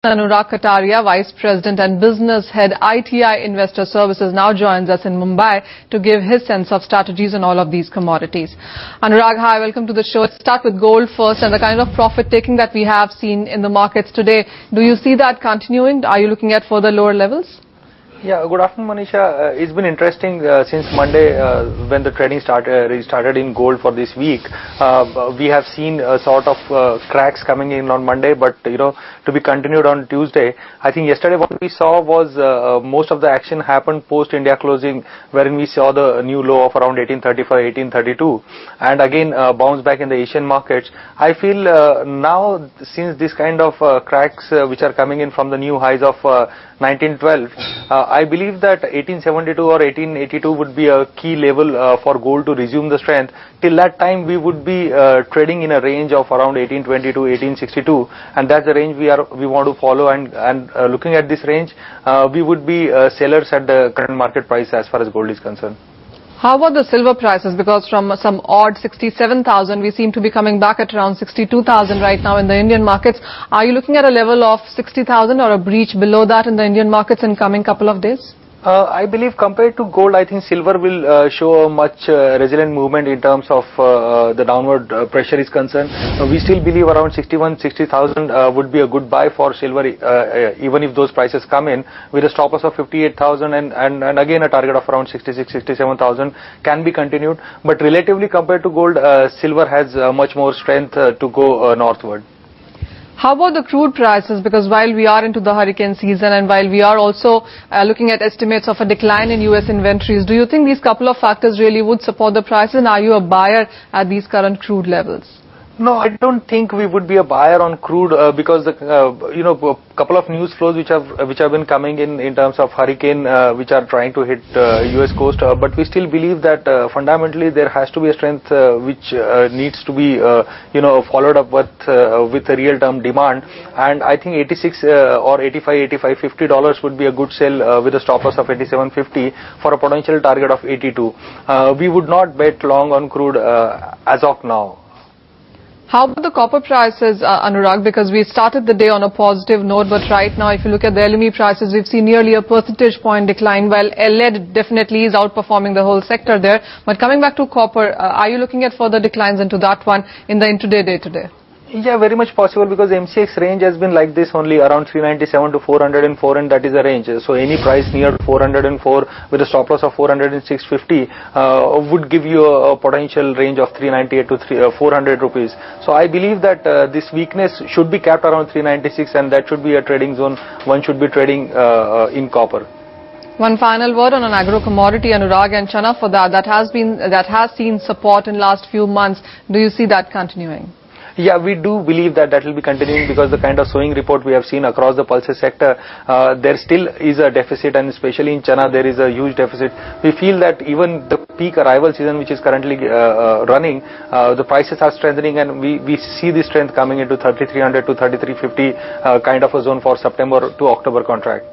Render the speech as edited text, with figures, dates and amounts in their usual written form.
Anurag Kataria, Vice President and Business Head, ITI Investor Services, now joins us in Mumbai to give his sense of strategies on all of these commodities. Anurag, hi, welcome to the show. Let's start with gold first and the kind of profit-taking that we have seen in the markets today. Do you see that continuing? Are you looking at further lower levels? Yeah, good afternoon, Manisha. It's been interesting since Monday when the trading restarted in gold for this week. We have seen a sort of cracks coming in on Monday, but to be continued on Tuesday. I think yesterday what we saw was most of the action happened post India closing, wherein we saw the new low of around 1835, 1832, and again bounce back in the Asian markets. I feel now, since this kind of cracks which are coming in from the new highs of 1912, I believe that 1872 or 1882 would be a key level for gold to resume the strength. Till that time, we would be trading in a range of around 1820 to 1862, and that's the range we want to follow. And looking at this range, we would be sellers at the current market price as far as gold is concerned. How about the silver prices? Because from some odd 67,000, we seem to be coming back at around 62,000 right now in the Indian markets. Are you looking at a level of 60,000 or a breach below that in the Indian markets in coming couple of days? I believe compared to gold, I think silver will show a much resilient movement in terms of the downward pressure is concerned. We still believe around 60,000 would be a good buy for silver, even if those prices come in with a stop loss of 58,000 and again a target of around 67,000 can be continued. But relatively compared to gold, silver has much more strength to go northward. How about the crude prices? Because while we are into the hurricane season and while we are also looking at estimates of a decline in US inventories, do you think these couple of factors really would support the prices, and are you a buyer at these current crude levels? No, I don't think we would be a buyer on crude because the a couple of news flows which have been coming in terms of hurricane which are trying to hit US coast, but we still believe that fundamentally there has to be a strength which needs to be followed up with a real term demand, and I think 86 or 85, $50 would be a good sell with a stop loss of 87.50 for a potential target of 82. We would not bet long on crude as of now. How about the copper prices, Anurag? Because we started the day on a positive note, but right now, if you look at the LME prices, we've seen nearly a percentage point decline, while lead definitely is outperforming the whole sector there. But coming back to copper, are you looking at further declines into that one in the intraday day today? Yeah, very much possible, because MCX range has been like this only around 397 to 404, and that is the range. So any price near 404 with a stop loss of 406.50 would give you a potential range of 398 to 400 rupees. So I believe that this weakness should be capped around 396, and that should be a trading zone one should be trading in copper. One final word on an agro commodity, Anurag, and Chana for that has seen support in last few months. Do you see that continuing? Yeah, we do believe that will be continuing, because the kind of sowing report we have seen across the pulses sector, there still is a deficit, and especially in Chana there is a huge deficit. We feel that even the peak arrival season which is currently running, the prices are strengthening, and we see this strength coming into 3,300 to 3,350 kind of a zone for September to October contract.